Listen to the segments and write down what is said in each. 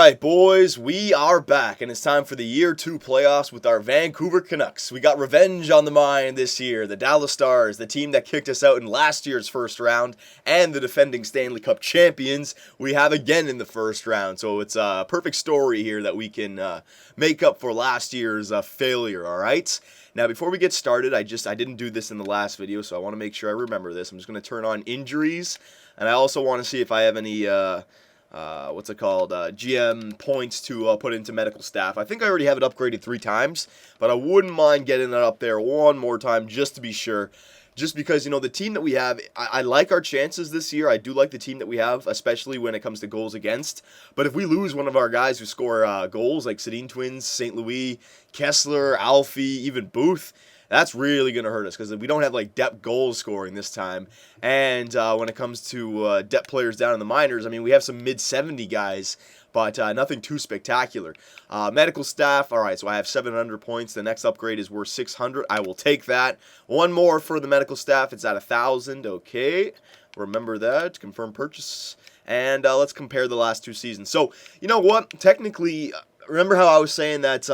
right, boys, we are back, and it's time for the Year 2 playoffs with our Vancouver Canucks. We got revenge on the mind this year. The Dallas Stars, the team that kicked us out in last year's first round, and the defending Stanley Cup champions, we have again in the first round. So it's a perfect story here that we can make up for last year's failure, all right? Now, before we get started, I didn't do this in the last video, so I want to make sure I remember this. I'm just going to turn on injuries, and I also want to see if I have any... GM points to put into medical staff. I think I already have it upgraded 3 times, but I wouldn't mind getting it up there one more time just to be sure. Just because, you know, the team that we have, I like our chances this year. I do like the team that we have, especially when it comes to goals against. But if we lose one of our guys who score goals, like Sedin Twins, St. Louis, Kessler, Alfie, even Booth, that's really going to hurt us because we don't have, like, depth goal scoring this time. And when it comes to depth players down in the minors, I mean, we have some mid-70 guys, but nothing too spectacular. Medical staff, all right, so I have 700 points. The next upgrade is worth 600. I will take that. One more for the medical staff. It's at 1,000. Okay, remember that. Confirm purchase. And let's compare the last 2 seasons. So, you know what? Technically, remember how I was saying that...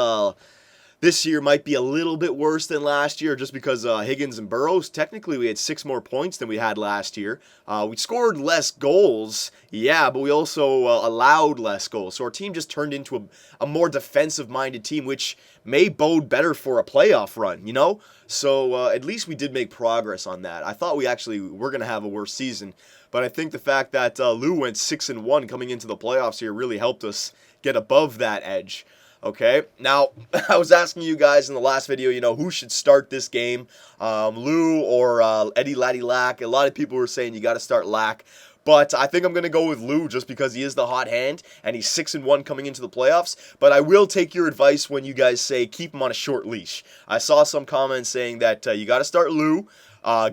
this year might be a little bit worse than last year just because Higgins and Burrows. Technically, we had 6 more points than we had last year. We scored less goals, yeah, but we also allowed less goals. So our team just turned into a more defensive-minded team, which may bode better for a playoff run, you know? So at least we did make progress on that. I thought we actually were going to have a worse season, but I think the fact that Lou went 6-1 coming into the playoffs here really helped us get above that edge. Okay, now, I was asking you guys in the last video, you know, who should start this game, Lou or Eddie Laddie Lack. A lot of people were saying you got to start Lack, but I think I'm going to go with Lou just because he is the hot hand, and he's 6-1 coming into the playoffs, but I will take your advice when you guys say keep him on a short leash. I saw some comments saying that you got to start Lou,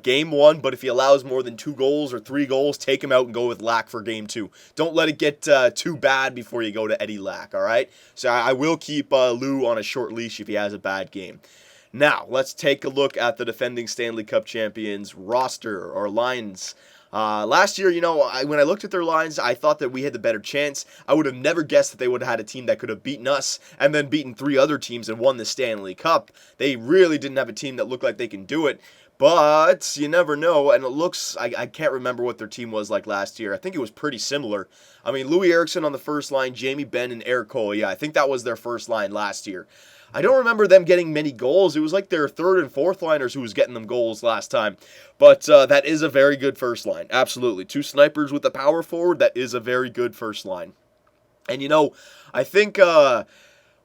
game 1, but if he allows more than 2 goals or 3 goals, take him out and go with Lack for game 2. Don't let it get too bad before you go to Eddie Lack, all right? So I will keep Lou on a short leash if he has a bad game. Now, let's take a look at the defending Stanley Cup champions roster or lines. Last year, you know, when I looked at their lines, I thought that we had the better chance. I would have never guessed that they would have had a team that could have beaten us and then beaten 3 other teams and won the Stanley Cup. They really didn't have a team that looked like they can do it. But you never know, and it looks, I can't remember what their team was like last year. I think it was pretty similar. I mean, Louis Eriksson on the first line, Jamie Benn and Eric Cole. Yeah, I think that was their first line last year. I don't remember them getting many goals. It was like their 3rd and 4th liners who was getting them goals last time. But that is a very good first line. Absolutely. 2 snipers with the power forward. That is a very good first line. And, you know, I think...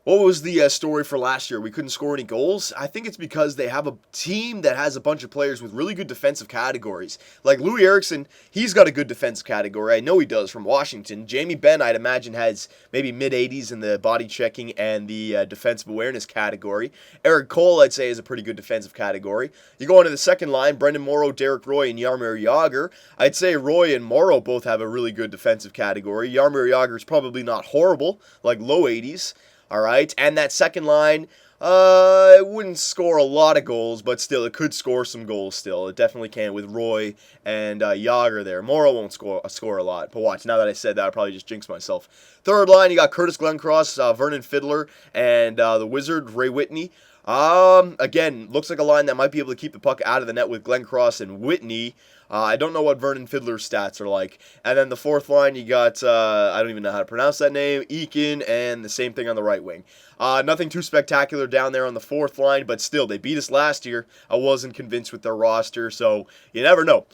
what was the story for last year? We couldn't score any goals? I think it's because they have a team that has a bunch of players with really good defensive categories. Like Louis Eriksson, he's got a good defensive category. I know he does from Washington. Jamie Benn, I'd imagine, has maybe mid-80s in the body checking and the defensive awareness category. Eric Cole, I'd say, is a pretty good defensive category. You go into the second line, Brendan Morrow, Derek Roy, and Jaromir Jagr. I'd say Roy and Morrow both have a really good defensive category. Jaromir Jagr is probably not horrible, like low 80s. All right, and that second line, it wouldn't score a lot of goals, but still, it could score some goals still. It definitely can with Roy and Jagr there. Morrow won't score a lot, but watch, now that I said that, I'll probably just jinx myself. Third line, you got Curtis Glencross, Vernon Fiddler, and the Wizard, Ray Whitney. Again, looks like a line that might be able to keep the puck out of the net with Glencross and Whitney. I don't know what Vernon Fiddler's stats are like. And then the fourth line, you got, I don't even know how to pronounce that name, Eakin, and the same thing on the right wing. Nothing too spectacular down there on the fourth line, but still, they beat us last year. I wasn't convinced with their roster, so you never know.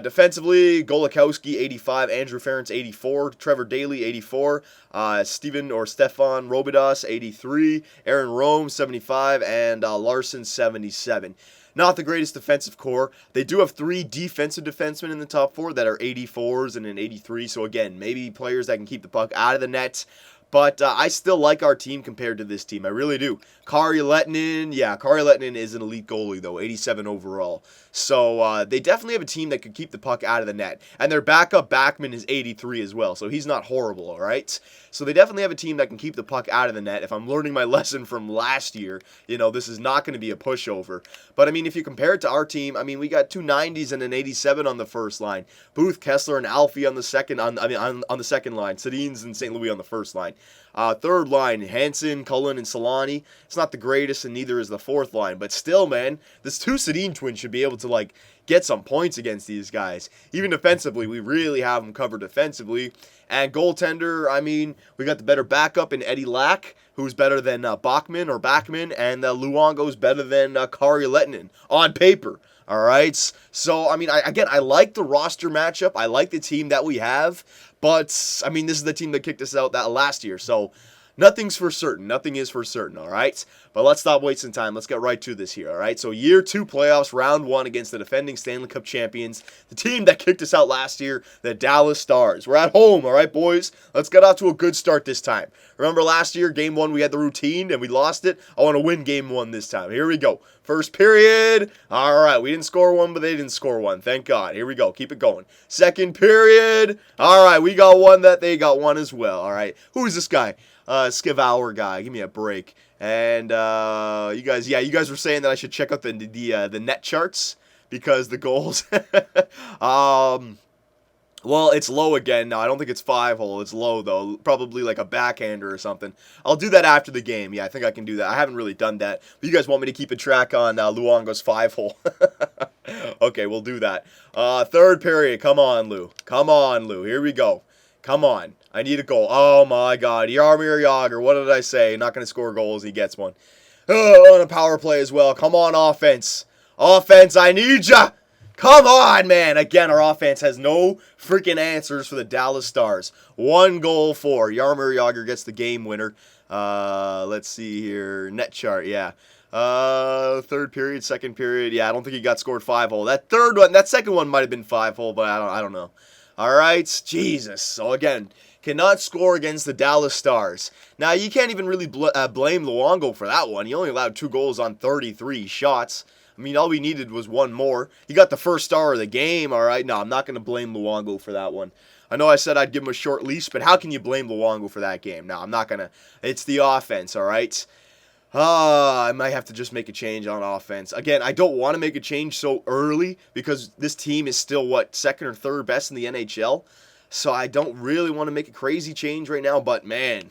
Defensively, Golakowski, 85, Andrew Ferentz, 84, Trevor Daley, 84, Stefan Robidas, 83, Aaron Rome, 75, and Larson, 77. Not the greatest defensive core. They do have 3 defensive defensemen in the top 4 that are 84s and an 83. So again, maybe players that can keep the puck out of the net. But I still like our team compared to this team. I really do. Kari Lehtinen, yeah, Kari Lehtinen is an elite goalie, though, 87 overall. So they definitely have a team that could keep the puck out of the net. And their backup backman is 83 as well, so he's not horrible, all right? So they definitely have a team that can keep the puck out of the net. If I'm learning my lesson from last year, you know, this is not going to be a pushover. But, I mean, if you compare it to our team, I mean, we got 2 90s and an 87 on the first line. Booth, Kessler, and Alfie on the second, on the second line. Sedins and St. Louis on the first line. Third line, Hansen, Cullen, and Solani. It's not the greatest, and neither is the fourth line. But still, man, this two Sedin twins should be able to, like, get some points against these guys. Even defensively, we really have them covered defensively. And goaltender, I mean, we got the better backup in Eddie Lack, who's better than Backman, and Luongo's better than Kari Lehtinen on paper. All right, so, I mean, I like the roster matchup. I like the team that we have, but, I mean, this is the team that kicked us out that last year, so nothing's for certain. Nothing is for certain, all right? But let's stop wasting time. Let's get right to this here, all right? So year 2 playoffs, round 1 against the defending Stanley Cup champions, the team that kicked us out last year, the Dallas Stars. We're at home, all right, boys? Let's get off to a good start this time. Remember last year, game 1, we had the routine and we lost it? I want to win game 1 this time. Here we go. First period. All right, we didn't score one, but they didn't score one. Thank God. Here we go. Keep it going. Second period. All right, we got one that they got one as well. All right, who is this guy? Skivauer guy. Give me a break. And you guys were saying that I should check out the net charts because the goals. Well, it's low again now. I don't think it's 5-hole. It's low, though. Probably like a backhander or something. I'll do that after the game. Yeah, I think I can do that. I haven't really done that. But you guys want me to keep a track on Luongo's 5-hole. Okay, we'll do that. Third period. Come on, Lou. Come on, Lou. Here we go. Come on. I need a goal. Oh, my God. Jaromir Jagr. What did I say? Not going to score goals. He gets one. Oh, on a power play as well. Come on, offense. Offense, I need ya. Come on, man. Again, our offense has no freaking answers for the Dallas Stars. 1 goal for. Jaromir Jagr gets the game winner. Let's see here. Net chart, yeah. Third period, second period. Yeah, I don't think he got scored 5-hole. That second one might have been 5-hole, but I don't know. All right, Jesus. So again, cannot score against the Dallas Stars. Now, you can't even really blame Luongo for that one. He only allowed 2 goals on 33 shots. I mean, all we needed was 1 more. He got the first star of the game, all right? No, I'm not going to blame Luongo for that one. I know I said I'd give him a short leash, but how can you blame Luongo for that game? No, I'm not going to. It's the offense, all right? I might have to just make a change on offense. Again, I don't want to make a change so early because this team is still, second or third best in the NHL? So I don't really want to make a crazy change right now, but man,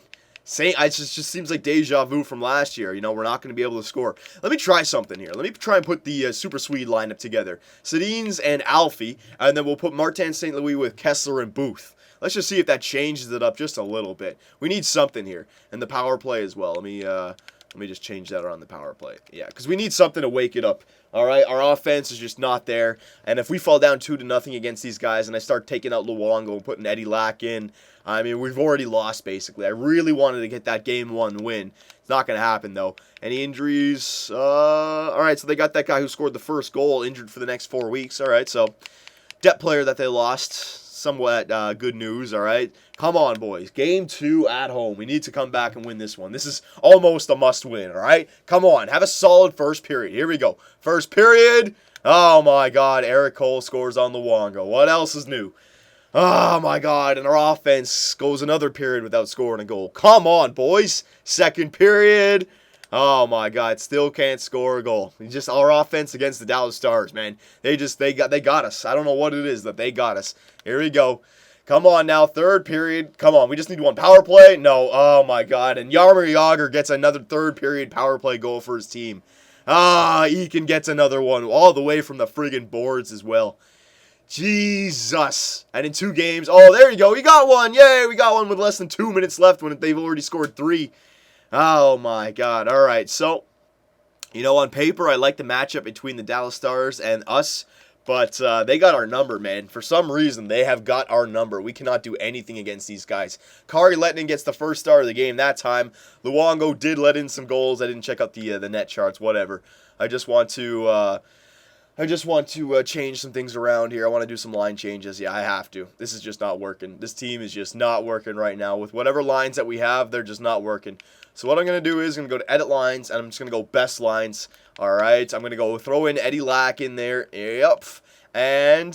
it just seems like deja vu from last year. You know, we're not going to be able to score. Let me try something here. Let me try and put the Super Swede lineup together. Sedins and Alfie, and then we'll put Martin St. Louis with Kessler and Booth. Let's just see if that changes it up just a little bit. We need something here. And the power play as well. Let me just change that around the power play. Yeah, because we need something to wake it up. All right, our offense is just not there. And if we fall down 2-0 against these guys and I start taking out Luongo and putting Eddie Lack in, I mean, we've already lost, basically. I really wanted to get that Game 1 win. It's not going to happen, though. Any injuries? All right, so they got that guy who scored the first goal injured for the next 4 weeks. All right, so depth player that they lost. Somewhat good news, all right? Come on, boys. Game 2 at home. We need to come back and win this one. This is almost a must-win, all right? Come on. Have a solid first period. Here we go. First period. Oh, my God. Eric Cole scores on Luongo. What else is new? Oh, my God. And our offense goes another period without scoring a goal. Come on, boys. Second period. Oh, my God. Still can't score a goal. Just our offense against the Dallas Stars, man. They got us. I don't know what it is that they got us. Here we go. Come on now. Third period. Come on. We just need 1 power play. No. Oh, my God. And Jaromir Jagr gets another third period power play goal for his team. Eakin gets another one all the way from the friggin' boards as well. Jesus. And in 2 games. Oh, there you go. We got one. Yay. We got one with less than 2 minutes left when they've already scored 3. Oh, my God. All right, so, you know, on paper, I like the matchup between the Dallas Stars and us, but they got our number, man. For some reason, they have got our number. We cannot do anything against these guys. Kari Lehtinen gets the first star of the game that time. Luongo did let in some goals. I didn't check out the net charts, whatever. I just want to change some things around here. I want to do some line changes. Yeah, I have to. This is just not working. This team is just not working right now. With whatever lines that we have, they're just not working. So what I'm going to do is I'm going to go to edit lines, and I'm just going to go best lines. All right, I'm going to go throw in Eddie Lack in there. Yep. And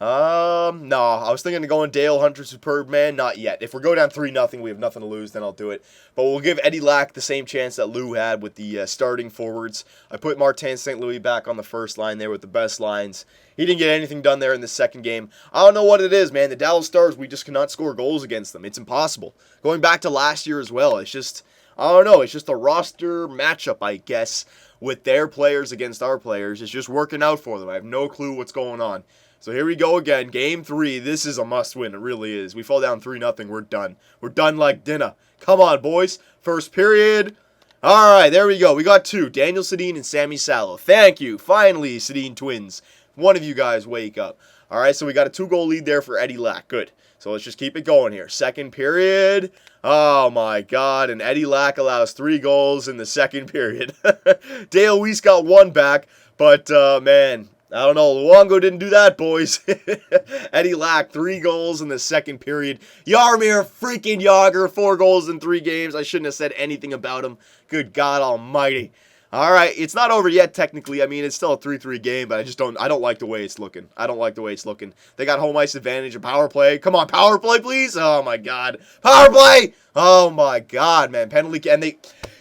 No, I was thinking of going Dale Hunter, superbman. Not yet. If we go down 3-0, we have nothing to lose, then I'll do it. But we'll give Eddie Lack the same chance that Lou had with the starting forwards. I put Martin St. Louis back on the first line there with the best lines. He didn't get anything done there in the second game. I don't know what it is, man. The Dallas Stars, we just cannot score goals against them. It's impossible. Going back to last year as well, it's just, I don't know. It's just a roster matchup, I guess, with their players against our players. It's just working out for them. I have no clue what's going on. So here we go again. Game 3. This is a must-win. It really is. We fall down 3-0. We're done. We're done like dinner. Come on, boys. First period. All right, there we go. We got 2. Daniel Sedin and Sammy Salo. Thank you. Finally, Sedin twins. One of you guys wake up. All right, so we got a 2-goal lead there for Eddie Lack. Good. So let's just keep it going here. Second period. Oh, my God. And Eddie Lack allows 3 goals in the second period. Dale Weiss got 1 back, but, man, I don't know. Luongo didn't do that, boys. Eddie Lack, 3 goals in the second period. Jaromir freaking Jagr, 4 goals in 3 games. I shouldn't have said anything about him. Good God almighty. All right, it's not over yet, technically. I mean, it's still a 3-3 game, but I don't like the way it's looking. I don't like the way it's looking. They got home ice advantage and power play. Come on, power play, please. Oh, my God. Power play. Oh, my God, man. Penalty, and they...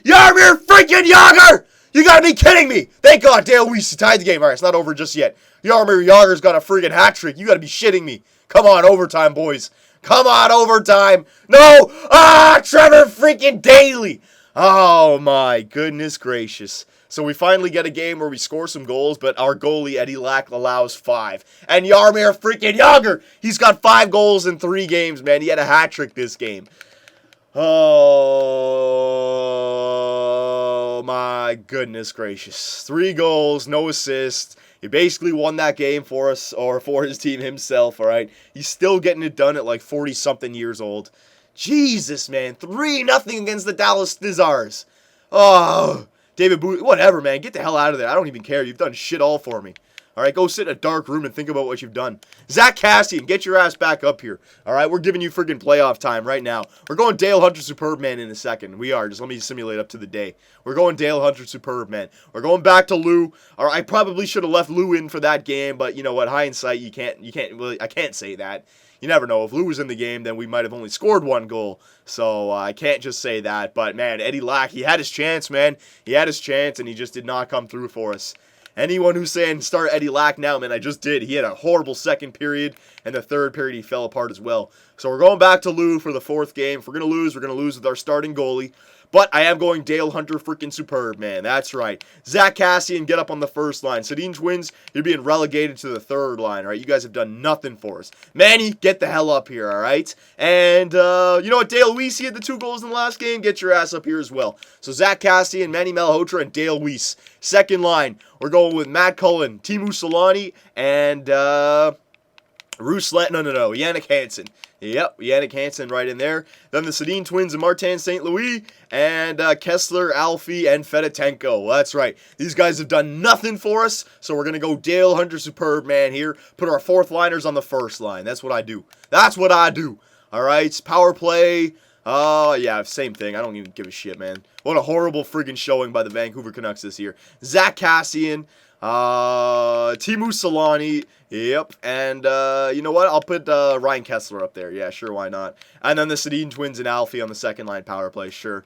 Jaromir freaking Jagr! You gotta be kidding me! Thank God Dale Weiss tied the game. Alright, it's not over just yet. Jaromir Jagr's got a friggin' hat trick. You gotta be shitting me. Come on, overtime, boys. Come on, overtime. No! Ah, Trevor freaking Daley! Oh, my goodness gracious. So we finally get a game where we score some goals, but our goalie, Eddie Lack, allows 5. And Jaromir freaking Jagr! He's got 5 goals in 3 games, man. He had a hat trick this game. Oh, my goodness gracious. 3 goals, no assists. He basically won that game for us, or for his team himself, all right? He's still getting it done at like 40-something years old. Jesus, man. 3-0 against the Dallas Stars. Oh, David Booth, whatever, man. Get the hell out of there. I don't even care. You've done shit all for me. All right, go sit in a dark room and think about what you've done. Zach Cassian, get your ass back up here. All right, we're giving you friggin' playoff time right now. We're going Dale Hunter, superbman in a second. We are. Just let me simulate up to the day. We're going Dale Hunter, superbman. We're going back to Lou. All right, I probably should have left Lou in for that game, but you know what? Hindsight, you can't really, I can't say that. You never know. If Lou was in the game, then we might have only scored 1 goal. So I can't just say that. But, man, Eddie Lack, he had his chance, man. He had his chance, and he just did not come through for us. Anyone who's saying start Eddie Lack now, man, I just did. He had a horrible second period, and the third period he fell apart as well. So we're going back to Lou for the 4th game. If we're going to lose, we're going to lose with our starting goalie. But I am going Dale Hunter freaking superbman. That's right. Zach Cassian, get up on the first line. Sedin twins, you're being relegated to the 3rd line, all right? You guys have done nothing for us. Manny, get the hell up here, all right? And, you know what? Dale Weiss, he had the 2 goals in the last game. Get your ass up here as well. So Zach Cassian, Manny Malhotra, and Dale Weiss. Second line, we're going with Matt Cullen, Teemu Selanne, and, Yannick Hansen. Yep, Yannick Hansen right in there. Then the Sedin twins and Martin St. Louis, and Kessler, Alfie, and Fedotenko. That's right. These guys have done nothing for us, so we're going to go Dale Hunter, superbman here. Put our 4th liners on the first line. That's what I do. That's what I do. All right, power play. Yeah, same thing. I don't even give a shit, man. What a horrible friggin' showing by the Vancouver Canucks this year. Zach Cassian, Teemu Selanne, yep, and, you know what, I'll put, Ryan Kessler up there, yeah, sure, why not, and then the Sedin twins and Alfie on the second line power play, sure,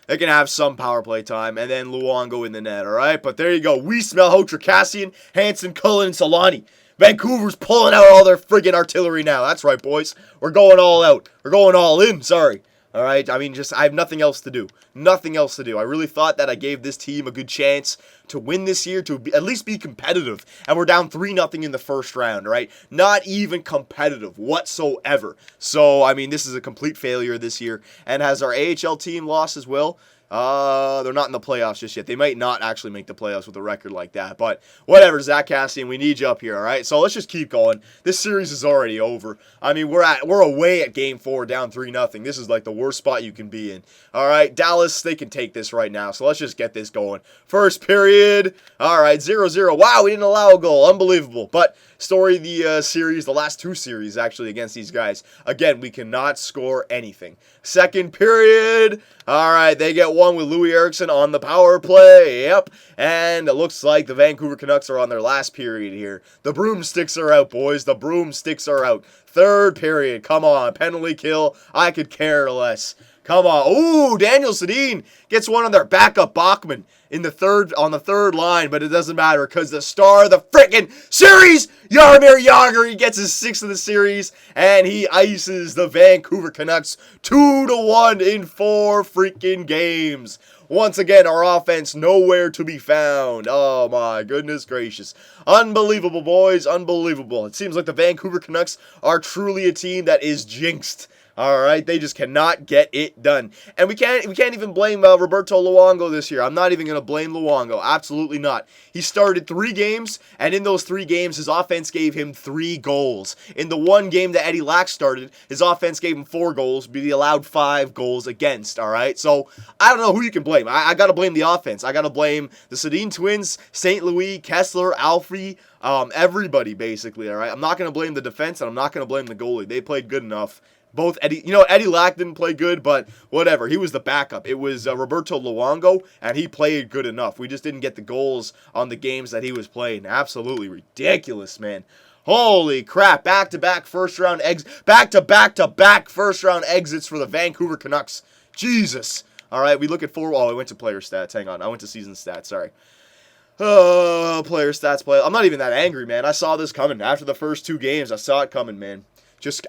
they can have some power play time, and then Luongo in the net, alright, but there you go, Weiss, Malhotra, Cassian, Hansen, Cullen, and Selanne. Vancouver's pulling out all their friggin' artillery now, that's right, boys, we're going all out, we're going all in, sorry. All right, I mean, I have nothing else to do. Nothing else to do. I really thought that I gave this team a good chance to win this year, to at least be competitive. And we're down 3-0 in the first round, right? Not even competitive whatsoever. So, I mean, this is a complete failure this year. And has our AHL team lost as well? They're not in the playoffs just yet. They might not actually make the playoffs with a record like that. But whatever, Zach Cassian, we need you up here, all right? So let's just keep going. This series is already over. I mean, we're away at Game 4, down 3-0. This is like the worst spot you can be in. All right, Dallas, they can take this right now. So let's just get this going. First period. All right, 0-0. Wow, we didn't allow a goal. Unbelievable. But story of the series, the last 2 series actually against these guys. Again, we cannot score anything. Second period. All right, they get 1 2-1 with Louis Eriksson on the power play. Yep. And it looks like the Vancouver Canucks are on their last period here. The broomsticks are out, boys. The broomsticks are out. Third period. Come on. Penalty kill. I could care less. Come on. Ooh, Daniel Sedin gets one on their backup Bachman on the third line, but it doesn't matter because the star of the freaking series, Jaromir Jagr, he gets his 6th of the series, and he ices the Vancouver Canucks 2-1 in 4 freaking games. Once again, our offense nowhere to be found. Oh my goodness gracious. Unbelievable, boys. Unbelievable. It seems like the Vancouver Canucks are truly a team that is jinxed. All right, they just cannot get it done. And we can't even blame Roberto Luongo this year. I'm not even going to blame Luongo. Absolutely not. He started 3 games, and in those 3 games, his offense gave him 3 goals. In the one game that Eddie Lack started, his offense gave him 4 goals, but he allowed 5 goals against, all right? So, I don't know who you can blame. I got to blame the offense. I got to blame the Sedin twins, St. Louis, Kessler, Alfie, everybody, basically, all right? I'm not going to blame the defense, and I'm not going to blame the goalie. They played good enough. Both Eddie Lack didn't play good, but whatever. He was the backup. It was Roberto Luongo, and he played good enough. We just didn't get the goals on the games that he was playing. Absolutely ridiculous, man. Holy crap. Back-to-back first-round exits. Back-to-back-to-back first-round exits for the Vancouver Canucks. Jesus. All right, we look at I went to player stats. Hang on. I went to season stats. Sorry. Player stats. I'm not even that angry, man. I saw this coming. After the first 2 games, I saw it coming, man.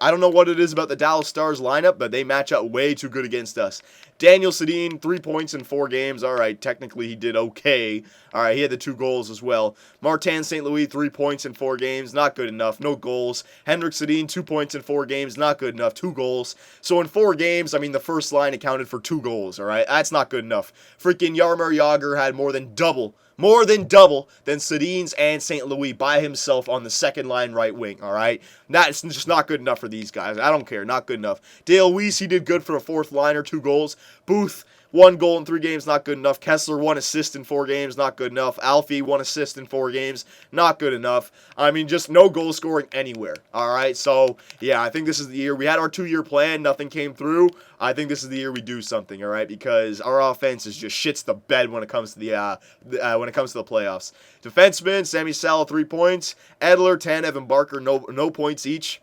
I don't know what it is about the Dallas Stars lineup, but they match up way too good against us. Daniel Sedin, 3 points in 4 games. All right, technically he did okay. All right, he had the 2 goals as well. Martin St. Louis, 3 points in 4 games. Not good enough. No goals. Henrik Sedin, 2 points in 4 games. Not good enough. 2 goals. So in 4 games, I mean, the first line accounted for 2 goals, all right? That's not good enough. Freaking Jaromir Jagr had more than double than Sedin's and St. Louis by himself on the second line right wing, all right? That's just not good enough for these guys. I don't care. Not good enough. Dale Weiss, he did good for a 4th liner, 2 goals. Booth, 1 goal in 3 games, not good enough. Kessler, 1 assist in 4 games, not good enough. Alfie, 1 assist in 4 games, not good enough. I mean, just no goal scoring anywhere, all right? So, yeah, I think this is the year. We had our 2-year plan. Nothing came through. I think this is the year we do something, all right? Because our offense is just shits the bed when it comes to the playoffs. Defensemen, Sammy Salo, 3 points. Edler, 10. Evan Barker, no points each.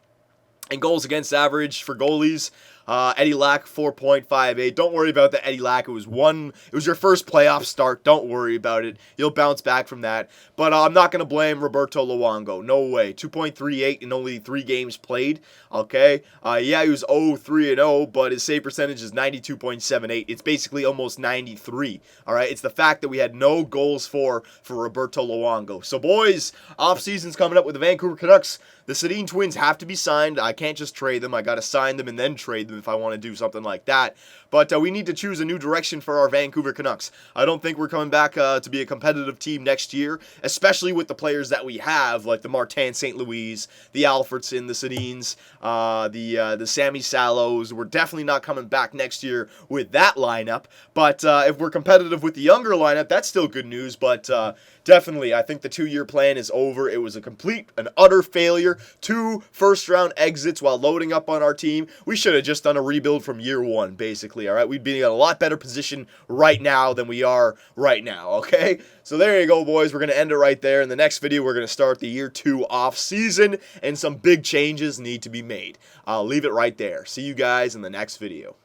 And goals against average for goalies. Eddie Lack, 4.58. Don't worry about the Eddie Lack. It was your first playoff start. Don't worry about it. You'll bounce back from that. But I'm not going to blame Roberto Luongo. No way. 2.38 in only 3 games played. Okay? Yeah, he was 0-3-0, but his save percentage is 92.78. It's basically almost 93. All right? It's the fact that we had no goals for Roberto Luongo. So, boys, off-season's coming up with the Vancouver Canucks. The Sedin twins have to be signed. I can't just trade them. I got to sign them and then trade them if I want to do something like that. But we need to choose a new direction for our Vancouver Canucks. I don't think we're coming back to be a competitive team next year, especially with the players that we have, like the Martin St. Louis, the Alfredson, the Sedins, the Sammy Salos. We're definitely not coming back next year with that lineup. But if we're competitive with the younger lineup, that's still good news. But definitely, I think the 2-year plan is over. It was an utter failure. 2 first-round exits while loading up on our team. We should have just done a rebuild from year 1, basically, all right? We'd be in a lot better position right now than we are right now, okay? So there you go, boys. We're going to end it right there. In the next video, we're going to start the year 2 off-season, and some big changes need to be made. I'll leave it right there. See you guys in the next video.